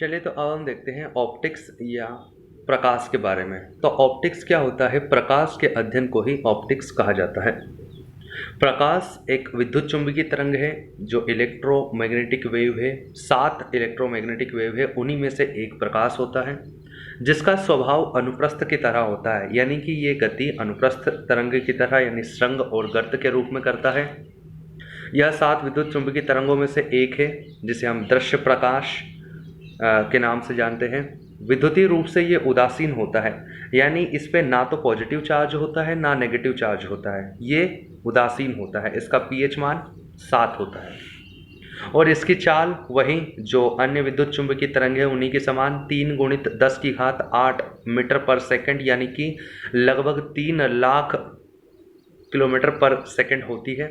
चलिए तो अब हम देखते हैं ऑप्टिक्स या प्रकाश के बारे में। तो ऑप्टिक्स क्या होता है? प्रकाश के अध्ययन को ही ऑप्टिक्स कहा जाता है। प्रकाश एक विद्युत चुंबकीय तरंग है जो इलेक्ट्रोमैग्नेटिक वेव है। 7 इलेक्ट्रोमैग्नेटिक वेव है, उन्हीं में से एक प्रकाश होता है जिसका स्वभाव अनुप्रस्थ की तरह होता है, यानी कि ये गति अनुप्रस्थ तरंग की तरह यानी स्रंग और गर्त के रूप में करता है। यह 7 विद्युत चुंबकीय तरंगों में से एक है जिसे हम दृश्य प्रकाश के नाम से जानते हैं। विद्युतीय रूप से ये उदासीन होता है, यानी इस पे ना तो पॉजिटिव चार्ज होता है ना नेगेटिव चार्ज होता है, ये उदासीन होता है। इसका pH मान 7 होता है और इसकी चाल वही जो अन्य विद्युत चुंबकीय तरंग है उन्हीं के समान 3 गुणित 10 की घात 8 मीटर पर सेकंड यानी कि लगभग 3 लाख किलोमीटर पर सेकंड होती है।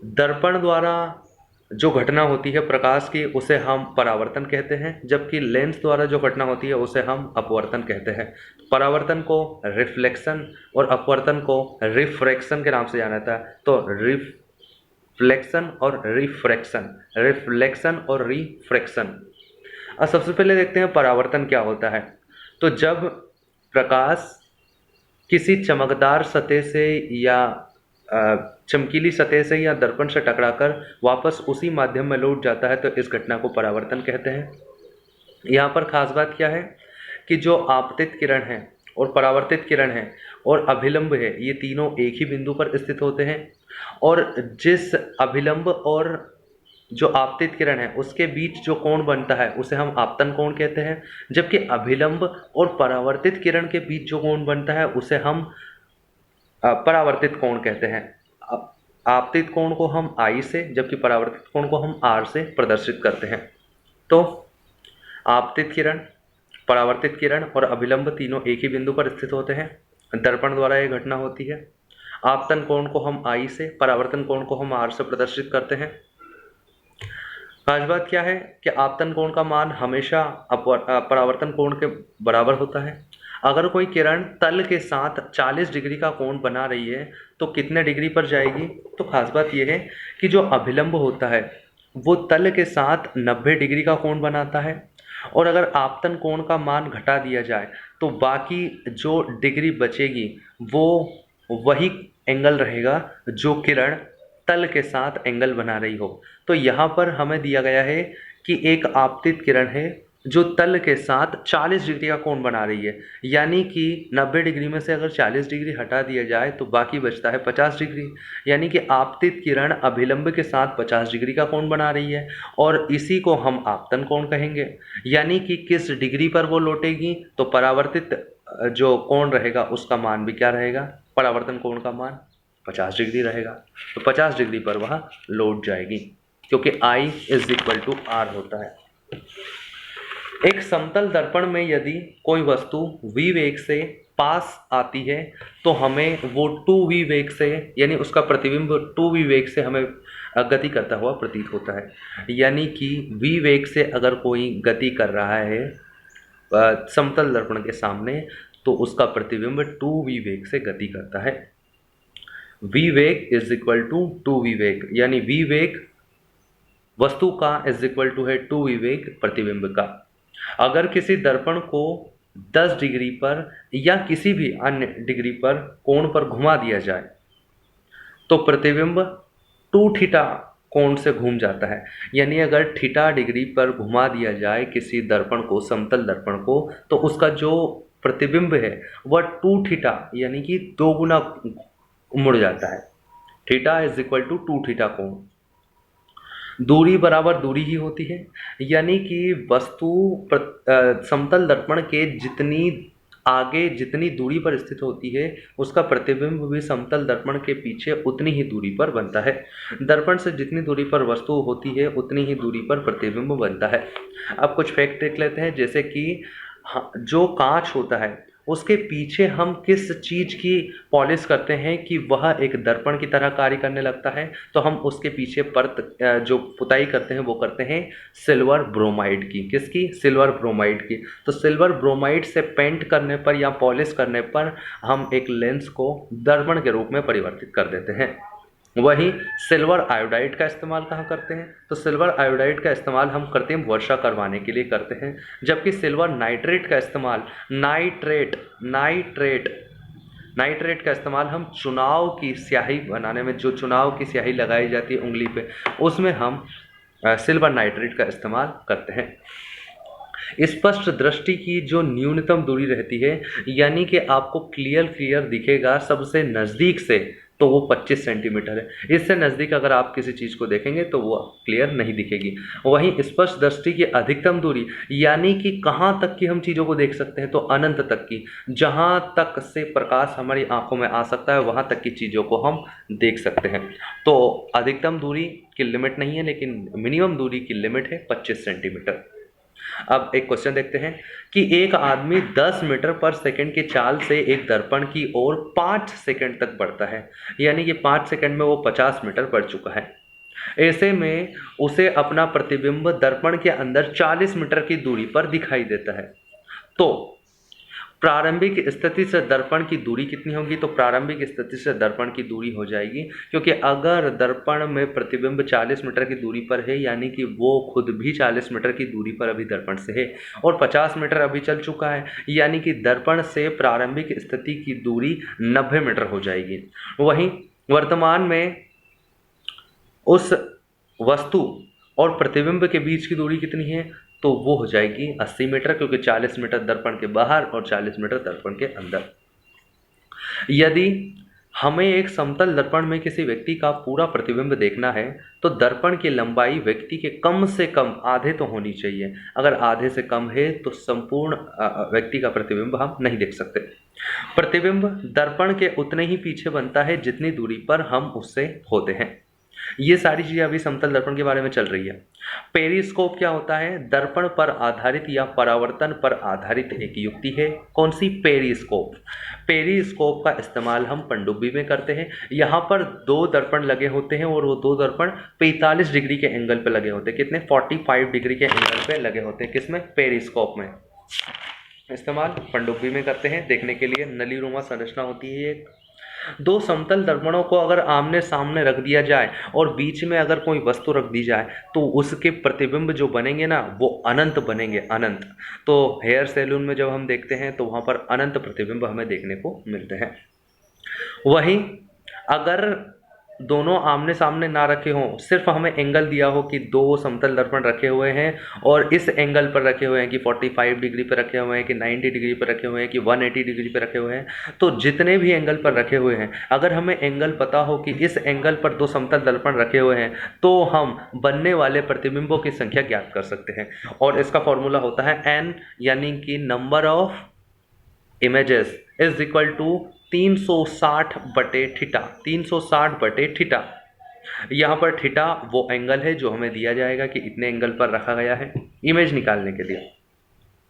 दर्पण द्वारा जो घटना होती है प्रकाश की उसे हम परावर्तन कहते हैं, जबकि लेंस द्वारा जो घटना होती है उसे हम अपवर्तन कहते हैं। परावर्तन को रिफ्लेक्शन और अपवर्तन को रिफ्रैक्शन के नाम से जाना जाता है। तो रिफ्लेक्शन और रिफ्रैक्शन, रिफ्लेक्शन और रिफ्रैक्शन। अब सबसे पहले देखते हैं परावर्तन क्या होता है। तो जब प्रकाश किसी चमकदार सतह से या चमकीली सतह से या दर्पण से टकराकर वापस उसी माध्यम में लौट जाता है तो इस घटना को परावर्तन कहते हैं। यहाँ पर खास बात क्या है कि जो आपतित किरण है और परावर्तित किरण है और अभिलंब है, ये तीनों एक ही बिंदु पर स्थित होते हैं और जिस अभिलंब और जो आपतित किरण है उसके बीच जो कोण बनता है उसे हम आपतन कोण कहते हैं, जबकि अभिलंब और परावर्तित किरण के बीच जो कोण बनता है उसे हम परावर्तित कोण कहते हैं। आपतित कोण को हम I से जबकि परावर्तित कोण को हम R से प्रदर्शित करते हैं। तो आपतित किरण, परावर्तित किरण और अभिलंब तीनों एक ही बिंदु पर स्थित होते हैं। दर्पण द्वारा यह घटना होती है। आपतन कोण को हम I से, परावर्तन कोण को हम R से प्रदर्शित करते हैं। खास बात क्या है कि आपतन कोण का मान हमेशा परावर्तन कोण के बराबर होता है। अगर कोई किरण तल के साथ 40 डिग्री का कोण बना रही है तो कितने डिग्री पर जाएगी? तो खास बात यह है कि जो अभिलंब होता है वो तल के साथ 90 डिग्री का कोण बनाता है और अगर आपतन कोण का मान घटा दिया जाए तो बाकी जो डिग्री बचेगी वो वही एंगल रहेगा जो किरण तल के साथ एंगल बना रही हो। तो यहाँ पर हमें दिया गया है कि एक आपतित किरण है जो तल के साथ 40 डिग्री का कोण बना रही है, यानी कि 90 डिग्री में से अगर 40 डिग्री हटा दिया जाए तो बाकी बचता है 50 डिग्री, यानी कि आपतित किरण अभिलंब के साथ 50 डिग्री का कोण बना रही है और इसी को हम आपतन कोण कहेंगे। यानी कि किस डिग्री पर वो लौटेगी तो परावर्तित जो कोण रहेगा उसका मान भी क्या रहेगा? परावर्तन कोण का मान 50 डिग्री रहेगा। तो 50 डिग्री पर वह लौट जाएगी क्योंकि I = R होता है। एक समतल दर्पण में यदि कोई वस्तु v वेग से पास आती है तो हमें वो 2v वेग से, यानी उसका प्रतिबिंब 2v वेग से हमें गति करता हुआ प्रतीत होता है। यानी कि v वेग से अगर कोई गति कर रहा है समतल दर्पण के सामने तो उसका प्रतिबिंब 2v वेग से गति करता है। v वेग = 2v वेग, यानी v वेग वस्तु का है 2v वेग प्रतिबिंब का। अगर किसी दर्पण को 10 डिग्री पर या किसी भी अन्य डिग्री पर कोण पर घुमा दिया जाए तो प्रतिबिंब 2θ कोण से घूम जाता है। यानी अगर θ डिग्री पर घुमा दिया जाए किसी दर्पण को, समतल दर्पण को, तो उसका जो प्रतिबिंब है वह 2θ यानी कि 2 गुना मुड़ जाता है। θ = 2θ कोण। दूरी बराबर दूरी ही होती है, यानी कि वस्तु समतल दर्पण के जितनी आगे जितनी दूरी पर स्थित होती है उसका प्रतिबिंब भी समतल दर्पण के पीछे उतनी ही दूरी पर बनता है। दर्पण से जितनी दूरी पर वस्तु होती है उतनी ही दूरी पर प्रतिबिंब बनता है। अब कुछ फैक्ट देख लेते हैं, जैसे कि जो कांच होता है उसके पीछे हम किस चीज़ की पॉलिश करते हैं कि वह एक दर्पण की तरह कार्य करने लगता है, तो हम उसके पीछे परत जो पुताई करते हैं वो करते हैं सिल्वर ब्रोमाइड की। किसकी? सिल्वर ब्रोमाइड की। तो सिल्वर ब्रोमाइड से पेंट करने पर या पॉलिश करने पर हम एक लेंस को दर्पण के रूप में परिवर्तित कर देते हैं। वहीं सिल्वर आयोडाइड का इस्तेमाल कहाँ करते हैं? तो सिल्वर आयोडाइड का इस्तेमाल हम करते हैं वर्षा करवाने के लिए करते हैं, जबकि सिल्वर नाइट्रेट का इस्तेमाल नाइट्रेट का इस्तेमाल हम चुनाव की स्याही बनाने में, जो चुनाव की स्याही लगाई जाती है उंगली पे, उसमें हम सिल्वर नाइट्रेट का इस्तेमाल करते हैं। स्पष्ट दृष्टि की जो न्यूनतम दूरी रहती है, यानी कि आपको क्लियर दिखेगा सबसे नज़दीक से, तो वो 25 सेंटीमीटर है। इससे नज़दीक अगर आप किसी चीज़ को देखेंगे तो वो क्लियर नहीं दिखेगी। वहीं स्पष्ट दृष्टि की अधिकतम दूरी, यानी कि कहाँ तक की हम चीज़ों को देख सकते हैं, तो अनंत तक की, जहाँ तक से प्रकाश हमारी आंखों में आ सकता है वहाँ तक की चीज़ों को हम देख सकते हैं। तो अधिकतम दूरी की लिमिट नहीं है, लेकिन मिनिमम दूरी की लिमिट है 25 सेंटीमीटर। अब एक क्वेश्चन देखते हैं कि एक आदमी 10 मीटर पर सेकंड की चाल से एक दर्पण की ओर 5 सेकंड तक बढ़ता है, यानी कि 5 सेकंड में वो 50 मीटर बढ़ चुका है। ऐसे में उसे अपना प्रतिबिंब दर्पण के अंदर 40 मीटर की दूरी पर दिखाई देता है। तो प्रारंभिक स्थिति से दर्पण की दूरी कितनी होगी? तो प्रारंभिक स्थिति से दर्पण की दूरी हो जाएगी, क्योंकि अगर दर्पण में प्रतिबिंब 40 मीटर की दूरी पर है, यानी कि वो खुद भी 40 मीटर की दूरी पर अभी दर्पण से है, और 50 मीटर अभी चल चुका है, यानी कि दर्पण से प्रारंभिक स्थिति की दूरी 90 मीटर हो जाएगी। वहीं वर्तमान में उस वस्तु और प्रतिबिंब के बीच की दूरी कितनी है? तो वो हो जाएगी 80 मीटर, क्योंकि 40 मीटर दर्पण के बाहर और 40 मीटर दर्पण के अंदर। यदि हमें एक समतल दर्पण में किसी व्यक्ति का पूरा प्रतिबिंब देखना है, तो दर्पण की लंबाई व्यक्ति के कम से कम आधे तो होनी चाहिए। अगर आधे से कम है तो संपूर्ण व्यक्ति का प्रतिबिंब हम नहीं देख सकते। प्रतिबिंब दर्पण के उतने ही पीछे बनता है जितनी दूरी पर हम उससे होते हैं। ये सारी चीजें अभी समतल दर्पण के बारे में चल रही है। पेरिस्कोप क्या होता है? दर्पण पर आधारित या परावर्तन पर आधारित एक युक्ति है। कौन सी? पेरिस्कोप। पेरिस्कोप का इस्तेमाल हम पनडुब्बी में करते हैं। यहाँ पर 2 दर्पण लगे होते हैं और वो 2 दर्पण 45 डिग्री के एंगल पे लगे होते हैं। कितने? 45 डिग्री के एंगल पे लगे होते हैं। किसमें? पेरिस्कोप में। इस्तेमाल पनडुब्बी में करते हैं, देखने के लिए नलीनुमा संरचना होती है एक। 2 समतल दर्पणों को अगर आमने सामने रख दिया जाए और बीच में अगर कोई वस्तु रख दी जाए, तो उसके प्रतिबिंब जो बनेंगे ना, वो अनंत बनेंगे, अनंत। तो हेयर सैलून में जब हम देखते हैं तो वहाँ पर अनंत प्रतिबिंब हमें देखने को मिलते हैं। वहीं अगर दोनों आमने सामने ना रखे हों, सिर्फ हमें एंगल दिया हो कि 2 समतल दर्पण रखे हुए हैं और इस एंगल पर रखे हुए हैं कि 45 डिग्री पर रखे हुए हैं कि 90 डिग्री पर रखे हुए हैं कि 180 डिग्री पर रखे हुए हैं, तो जितने भी एंगल पर रखे हुए हैं, अगर हमें एंगल पता हो कि इस एंगल पर 2 समतल दर्पण रखे हुए हैं, तो हम बनने वाले प्रतिबिंबों की संख्या ज्ञात कर सकते हैं। और इसका फॉर्मूला होता है n, यानी कि number of images is equal to 360/थीटा। 360/थीटा। यहाँ पर थीटा वो एंगल है जो हमें दिया जाएगा कि इतने एंगल पर रखा गया है इमेज निकालने के लिए।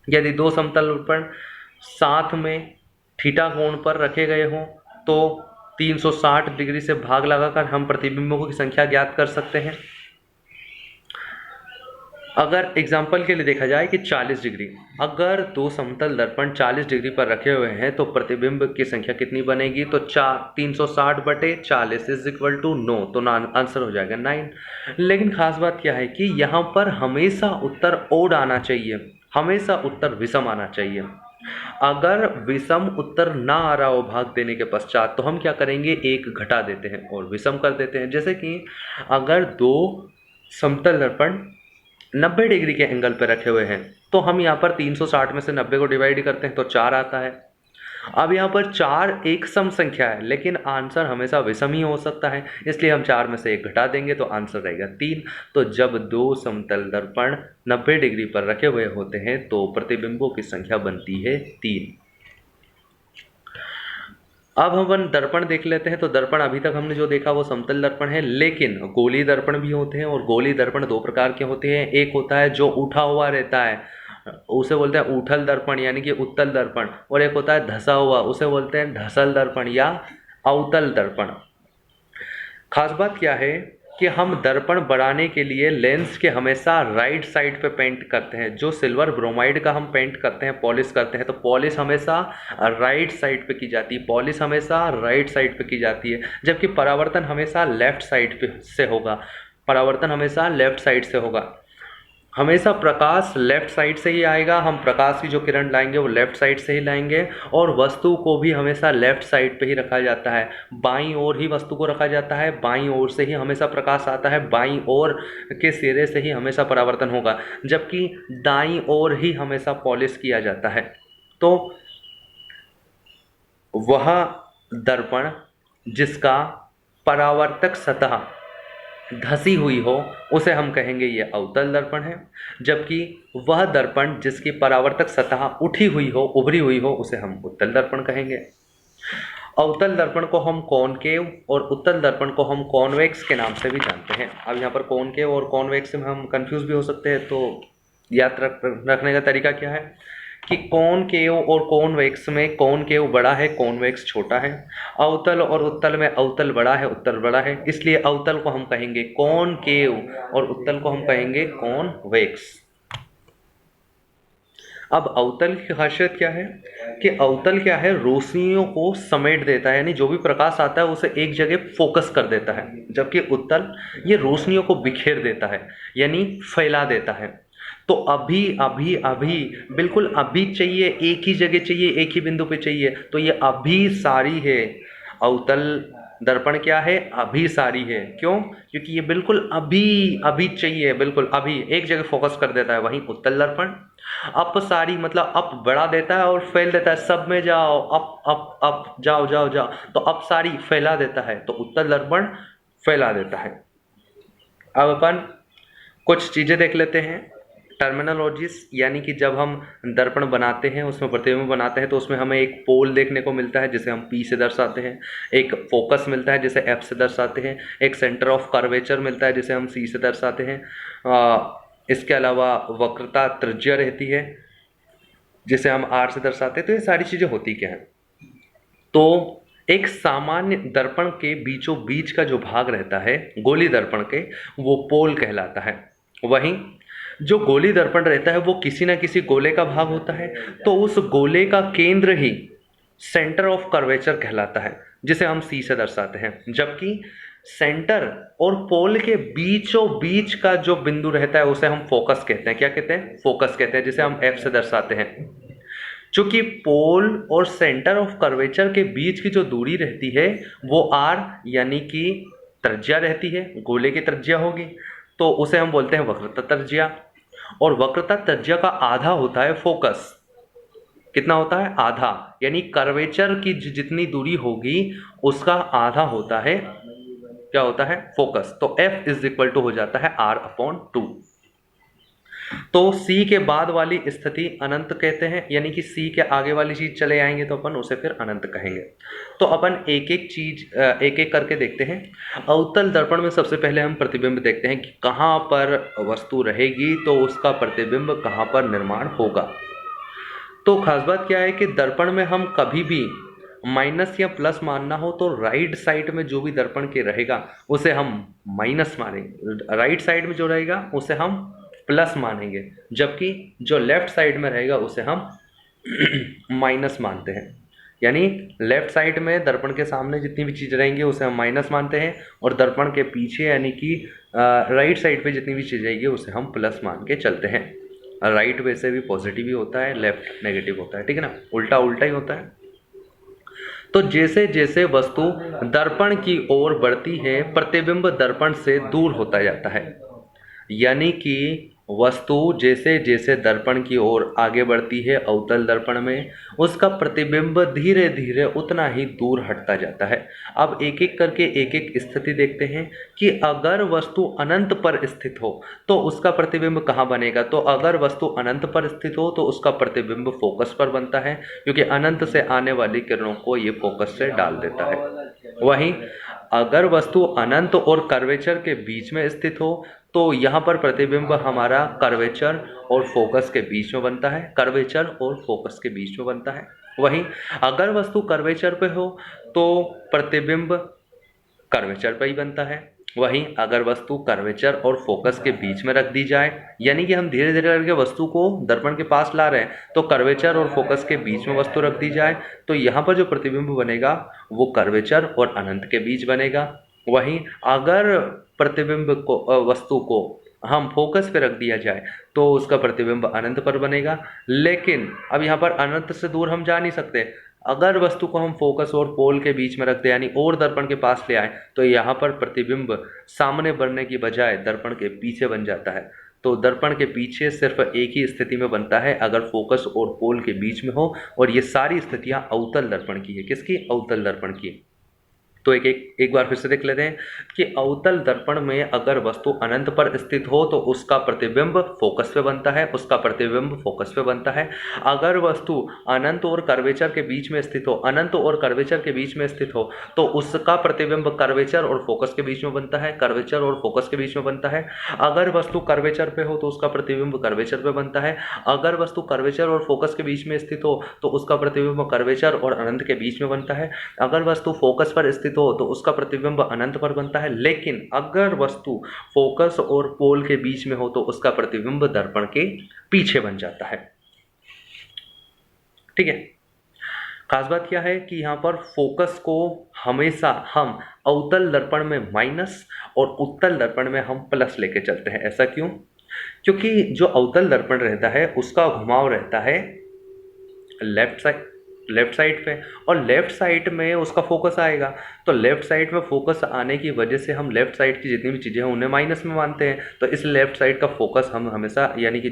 यदि 2 समतल दर्पण साथ में थीटा कोण पर रखे गए हों, तो 360 डिग्री से भाग लगाकर हम प्रतिबिंबों की संख्या ज्ञात कर सकते हैं। अगर एग्जाम्पल के लिए देखा जाए कि 40 डिग्री, अगर 2 समतल दर्पण 40 डिग्री पर रखे हुए हैं तो प्रतिबिंब की संख्या कितनी बनेगी? तो 360/40 इज इक्वल टू 9, तो आंसर हो जाएगा 9। लेकिन खास बात क्या है कि यहाँ पर हमेशा उत्तर ओड आना चाहिए, हमेशा उत्तर विषम आना चाहिए। अगर विषम उत्तर ना आ रहा हो भाग देने के पश्चात, तो हम क्या करेंगे? 1 घटा देते हैं और विषम कर देते हैं। जैसे कि अगर 2 समतल दर्पण 90 डिग्री के एंगल पर रखे हुए हैं, तो हम यहाँ पर 360 में से 90 को डिवाइड करते हैं तो 4 आता है। अब यहाँ पर 4 एक सम संख्या है, लेकिन आंसर हमेशा विषम ही हो सकता है, इसलिए हम 4 में से 1 घटा देंगे तो आंसर रहेगा 3। तो जब 2 समतल दर्पण 90 डिग्री पर रखे हुए होते हैं तो प्रतिबिंबों की संख्या बनती है 3। अब हम दर्पण देख लेते हैं। तो दर्पण अभी तक हमने जो देखा वो समतल दर्पण है, लेकिन गोली दर्पण भी होते हैं। और गोली दर्पण 2 प्रकार के होते हैं। एक होता है जो उठा हुआ रहता है, उसे बोलते हैं उठल दर्पण यानी कि उत्तल दर्पण, और एक होता है धंसा हुआ, उसे बोलते हैं धसल दर्पण या अवतल दर्पण। खास बात क्या है कि हम दर्पण बढ़ाने के लिए लेंस के हमेशा राइट साइड पे पेंट करते हैं। जो सिल्वर ब्रोमाइड का हम पेंट करते हैं, पॉलिश करते हैं, तो पॉलिश हमेशा राइट साइड पे की जाती है, पॉलिश हमेशा राइट साइड पे की जाती है, जबकि परावर्तन हमेशा लेफ्ट साइड पे से होगा। परावर्तन हमेशा लेफ्ट साइड से होगा। हमेशा प्रकाश लेफ्ट साइड से ही आएगा, हम प्रकाश की जो किरण लाएंगे वो लेफ्ट साइड से ही लाएंगे, और वस्तु को भी हमेशा लेफ्ट साइड पे ही रखा जाता है। बाईं ओर ही वस्तु को रखा जाता है, बाईं ओर से ही हमेशा प्रकाश आता है, बाईं ओर के सिरे से ही हमेशा परावर्तन होगा, जबकि दाईं ओर ही हमेशा पॉलिश किया जाता है। तो वह दर्पण जिसका परावर्तक सतह धसी हुई हो उसे हम कहेंगे ये अवतल दर्पण है, जबकि वह दर्पण जिसकी परावर्तक सतह उठी हुई हो, उभरी हुई हो, उसे हम उत्तल दर्पण कहेंगे। अवतल दर्पण को हम कॉनकेव और उत्तल दर्पण को हम कॉन्वेक्स के नाम से भी जानते हैं। अब यहाँ पर कॉनकेव और कॉन्वेक्स में हम कंफ्यूज भी हो सकते हैं, तो याद रखने का तरीका क्या है कि कॉनकेव और कॉन्वेक्स में कॉनकेव बड़ा है, कॉन्वेक्स छोटा है। अवतल और उत्तल में अवतल बड़ा है, उत्तल बड़ा है, इसलिए अवतल को हम कहेंगे कॉनकेव और उत्तल को हम कहेंगे कॉन्वेक्स। अब अवतल की खासियत क्या है कि अवतल क्या है, रोशनियों को समेट देता है, यानी जो भी प्रकाश आता है उसे एक जगह फोकस कर देता है, जबकि उत्तल ये रोशनियों को बिखेर देता है, यानी फैला देता है। तो अभी अभी अभी बिल्कुल अभी चाहिए, एक ही जगह चाहिए, एक ही बिंदु पे चाहिए, तो ये अभिसारी है। अवतल दर्पण क्या है, अभिसारी है। क्यों? क्योंकि ये बिल्कुल अभी अभी चाहिए, बिल्कुल अभी एक जगह फोकस कर देता है। वहीं उत्तल दर्पण अपसारी मतलब अप बढ़ा देता है और फैल देता है, सब में जाओ, अप अप अप जाओ जाओ जाओ, तो अपसारी फैला देता है, तो उत्तल दर्पण फैला देता है। अब अपन कुछ चीजें देख लेते हैं, टर्मिनोलॉजीज, यानी कि जब हम दर्पण बनाते हैं, उसमें प्रतिबिंब बनाते हैं, तो उसमें हमें एक पोल देखने को मिलता है जिसे हम P से दर्शाते हैं, एक फोकस मिलता है जिसे F से दर्शाते हैं, एक सेंटर ऑफ कर्वेचर मिलता है जिसे हम C से दर्शाते हैं। इसके अलावा वक्रता त्रिज्या रहती है जिसे हम R से दर्शाते हैं। तो ये सारी चीज़ें होती क्या हैं? तो एक सामान्य दर्पण के बीचों बीच का जो भाग रहता है गोली दर्पण के, वो पोल कहलाता है। वहीं जो गोली दर्पण रहता है वो किसी ना किसी गोले का भाग होता है, तो उस गोले का केंद्र ही सेंटर ऑफ कर्वेचर कहलाता है, जिसे हम C से दर्शाते हैं। जबकि सेंटर और पोल के बीचों बीच का जो बिंदु रहता है उसे हम फोकस कहते हैं। क्या कहते हैं? फोकस कहते हैं, जिसे हम F से दर्शाते हैं। चूंकि पोल और सेंटर ऑफ कर्वेचर के बीच की जो दूरी रहती है वो R यानी कि त्रिज्या रहती है, गोले की त्रिज्या होगी, तो उसे हम बोलते हैं वक्रता त्रिज्या। और वक्रता त्रिज्या का आधा होता है फोकस। कितना होता है? आधा, यानी कर्वेचर की जितनी दूरी होगी उसका आधा होता है, क्या होता है? फोकस। तो F इज इक्वल टू हो जाता है R/2। तो C के बाद वाली स्थिति अनंत कहते हैं, यानी कि C के आगे वाली चीज चले आएंगे तो अपन उसे फिर अनंत कहेंगे। तो अपन एक एक चीज एक एक करके देखते हैं। अवतल दर्पण में सबसे पहले हम प्रतिबिंब देखते हैं कि कहाँ पर वस्तु रहेगी तो उसका प्रतिबिंब कहाँ पर निर्माण होगा। तो खास बात क्या है कि दर्पण में हम कभी भी माइनस या प्लस मानना हो तो राइट साइड में जो भी दर्पण के रहेगा उसे हम माइनस मानेंगे, राइट साइड में जो रहेगा उसे हम प्लस मानेंगे, जबकि जो लेफ्ट साइड में रहेगा उसे हम माइनस मानते हैं। यानी लेफ्ट साइड में दर्पण के सामने जितनी भी चीज़ रहेंगी उसे हम माइनस मानते हैं, और दर्पण के पीछे यानी कि राइट साइड पे जितनी भी चीज़ रहेगी उसे हम प्लस मान के चलते हैं। राइट वैसे भी पॉजिटिव ही होता है, लेफ्ट नेगेटिव होता है, ठीक है ना, उल्टा उल्टा ही होता है। तो जैसे जैसे वस्तु दर्पण की ओर बढ़ती है प्रतिबिंब दर्पण से दूर होता जाता है, यानी कि वस्तु जैसे जैसे दर्पण की ओर आगे बढ़ती है अवतल दर्पण में, उसका प्रतिबिंब धीरे धीरे उतना ही दूर हटता जाता है। अब एक एक करके एक एक स्थिति देखते हैं कि अगर वस्तु अनंत पर स्थित हो तो उसका प्रतिबिंब कहाँ बनेगा। तो अगर वस्तु अनंत पर स्थित हो तो उसका प्रतिबिंब फोकस पर बनता है, क्योंकि अनंत से आने वाली किरणों को ये फोकस से डाल देता है। वहीं अगर वस्तु अनंत और कर्वेचर के बीच में स्थित हो तो यहाँ पर प्रतिबिंब हमारा कर्वेचर और फोकस के बीच में बनता है, कर्वेचर और फोकस के बीच में बनता है। वहीं अगर वस्तु कर्वेचर पे हो तो प्रतिबिंब कर्वेचर पे ही बनता है। वहीं अगर वस्तु कर्वेचर और फोकस के बीच में रख दी जाए, यानी कि हम धीरे धीरे करके वस्तु को दर्पण के पास ला रहे हैं, तो कर्वेचर और फोकस के बीच में वस्तु रख दी जाए, तो यहाँ पर जो प्रतिबिंब बनेगा वो कर्वेचर और अनंत के बीच बनेगा। वहीं अगर प्रतिबिंब को वस्तु को हम फोकस पे रख दिया जाए तो उसका प्रतिबिंब अनंत पर बनेगा। लेकिन अब यहाँ पर अनंत से दूर हम जा नहीं सकते। अगर वस्तु को हम फोकस और पोल के बीच में रख दें, यानी और दर्पण के पास ले आए, तो यहाँ पर प्रतिबिंब सामने बनने की बजाय दर्पण के पीछे बन जाता है। तो दर्पण के पीछे सिर्फ एक ही स्थिति में बनता है अगर फोकस और पोल के बीच में हो, और ये सारी स्थितियां अवतल दर्पण की है। किसकी? अवतल दर्पण की। तो एक बार फिर से देख लेते हैं कि अवतल दर्पण में अगर वस्तु अनंत पर स्थित हो तो उसका प्रतिबिंब फोकस पे बनता है, उसका प्रतिबिंब फोकस पे बनता है। अगर वस्तु अनंत और कर्वेचर के बीच में स्थित हो, अनंत और कर्वेचर के बीच में स्थित हो, तो उसका प्रतिबिंब कर्वेचर और फोकस के बीच में बनता है, कर्वेचर और फोकस के बीच में बनता है। अगर वस्तु कर्वेचर पे हो तो उसका प्रतिबिंब कर्वेचर पे बनता है। अगर वस्तु कर्वेचर और फोकस के बीच में स्थित हो तो उसका प्रतिबिंब कर्वेचर और अनंत के बीच में बनता है। अगर वस्तु फोकस पर स्थित हो तो उसका प्रतिबिंब अनंत पर बनता है। लेकिन अगर वस्तु फोकस और पोल के बीच में हो तो उसका प्रतिबिंब दर्पण के पीछे बन जाता है। ठीक है। खास बात क्या है कि यहां पर फोकस को हमेशा हम अवतल दर्पण में माइनस और उत्तल दर्पण में हम प्लस लेके चलते हैं। ऐसा क्यों? क्योंकि जो अवतल दर्पण रहता है उसका घुमाव रहता है लेफ्ट साइड पे, और लेफ्ट साइड में उसका फोकस आएगा। तो लेफ्ट साइड में फोकस आने की वजह से हम लेफ्ट साइड की जितनी भी चीज़ें हैं उन्हें माइनस में मानते हैं। तो इस लेफ्ट साइड का फोकस हम हमेशा, यानी कि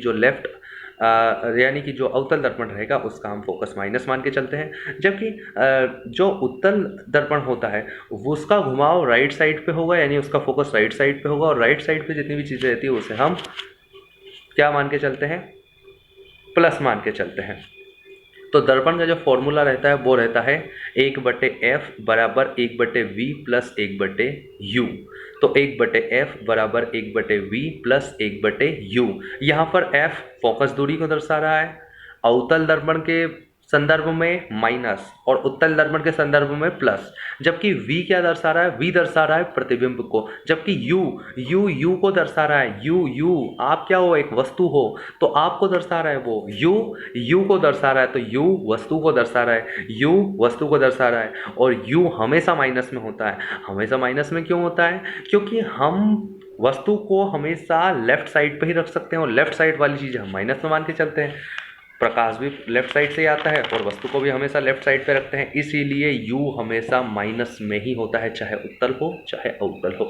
जो अवतल दर्पण रहेगा उसका हम फोकस माइनस मान के चलते हैं। जबकि जो उत्तल दर्पण होता है उसका घुमाव राइट साइड पे होगा, यानी उसका फोकस राइट साइड पे होगा, और राइट साइड पे जितनी भी चीज़ें रहती है उसे हम क्या मान के चलते हैं? प्लस मान के चलते हैं। तो दर्पण का जो फॉर्मूला रहता है वो रहता है 1/f बराबर 1/v प्लस 1/u। तो 1/f बराबर 1/v प्लस 1/u। यहाँ पर f फोकस दूरी को दर्शा रहा है, अवतल दर्पण के संदर्भ में माइनस और उत्तल दर्पण के संदर्भ में प्लस। जबकि v क्या दर्शा रहा है? v दर्शा रहा है प्रतिबिंब को। जबकि u को दर्शा रहा है। u आप क्या हो? एक वस्तु हो, तो आपको दर्शा रहा है वो u को दर्शा रहा है। तो u वस्तु को दर्शा रहा है, u वस्तु को दर्शा रहा है, और u हमेशा माइनस में होता है। हमेशा माइनस में क्यों होता है? क्योंकि हम वस्तु को हमेशा लेफ्ट साइड पे ही रख सकते हैं, और लेफ्ट साइड वाली चीज़ हम माइनस में मान के चलते हैं। प्रकाश भी लेफ्ट साइड से ही आता है और वस्तु को भी हमेशा लेफ्ट साइड पे रखते हैं, इसीलिए u हमेशा माइनस में ही होता है, चाहे उत्तल हो चाहे अवतल हो।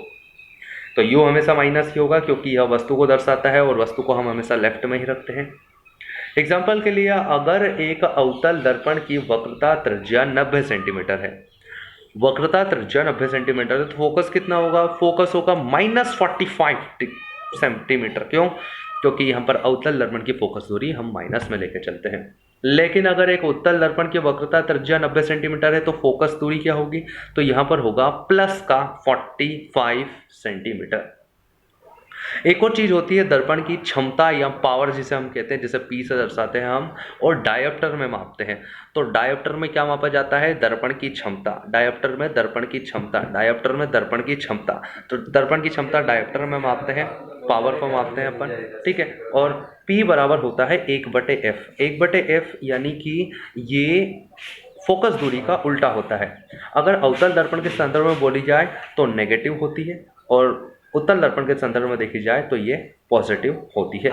तो u हमेशा माइनस ही होगा क्योंकि यह वस्तु को दर्शाता है और वस्तु को हम हमेशा लेफ्ट में ही रखते हैं। एग्जाम्पल के लिए, अगर एक अवतल दर्पण की वक्रता त्रिज्या 90 सेंटीमीटर है, वक्रता त्रिज्या 90 सेंटीमीटर है, तो फोकस कितना होगा? फोकस होगा -45 सेंटीमीटर। क्यों? क्योंकि यहाँ पर अवतल दर्पण की फोकस दूरी हम माइनस में लेकर चलते हैं। लेकिन अगर एक उत्तल दर्पण की वक्रता त्रिज्या 90 सेंटीमीटर है तो फोकस दूरी क्या होगी? तो यहाँ पर होगा प्लस का 45 सेंटीमीटर। एक और चीज होती है दर्पण की क्षमता या पावर, जिसे हम कहते हैं, जिसे P से दर्शाते हैं हम, और डायोप्टर में मापते हैं। तो डायोप्टर में क्या मापा जाता है? दर्पण की क्षमता। डायोप्टर में दर्पण की क्षमता, डायोप्टर में दर्पण की क्षमता। तो दर्पण की क्षमता डायोप्टर में मापते हैं, पावर को मापते हैं अपन। ठीक है। और P बराबर होता है 1/f। 1/f यानी कि ये फोकस दूरी का उल्टा होता है। अगर अवतल दर्पण के संदर्भ में बोली जाए तो नेगेटिव होती है, और उत्तल दर्पण के संदर्भ में देखी जाए तो ये पॉजिटिव होती है।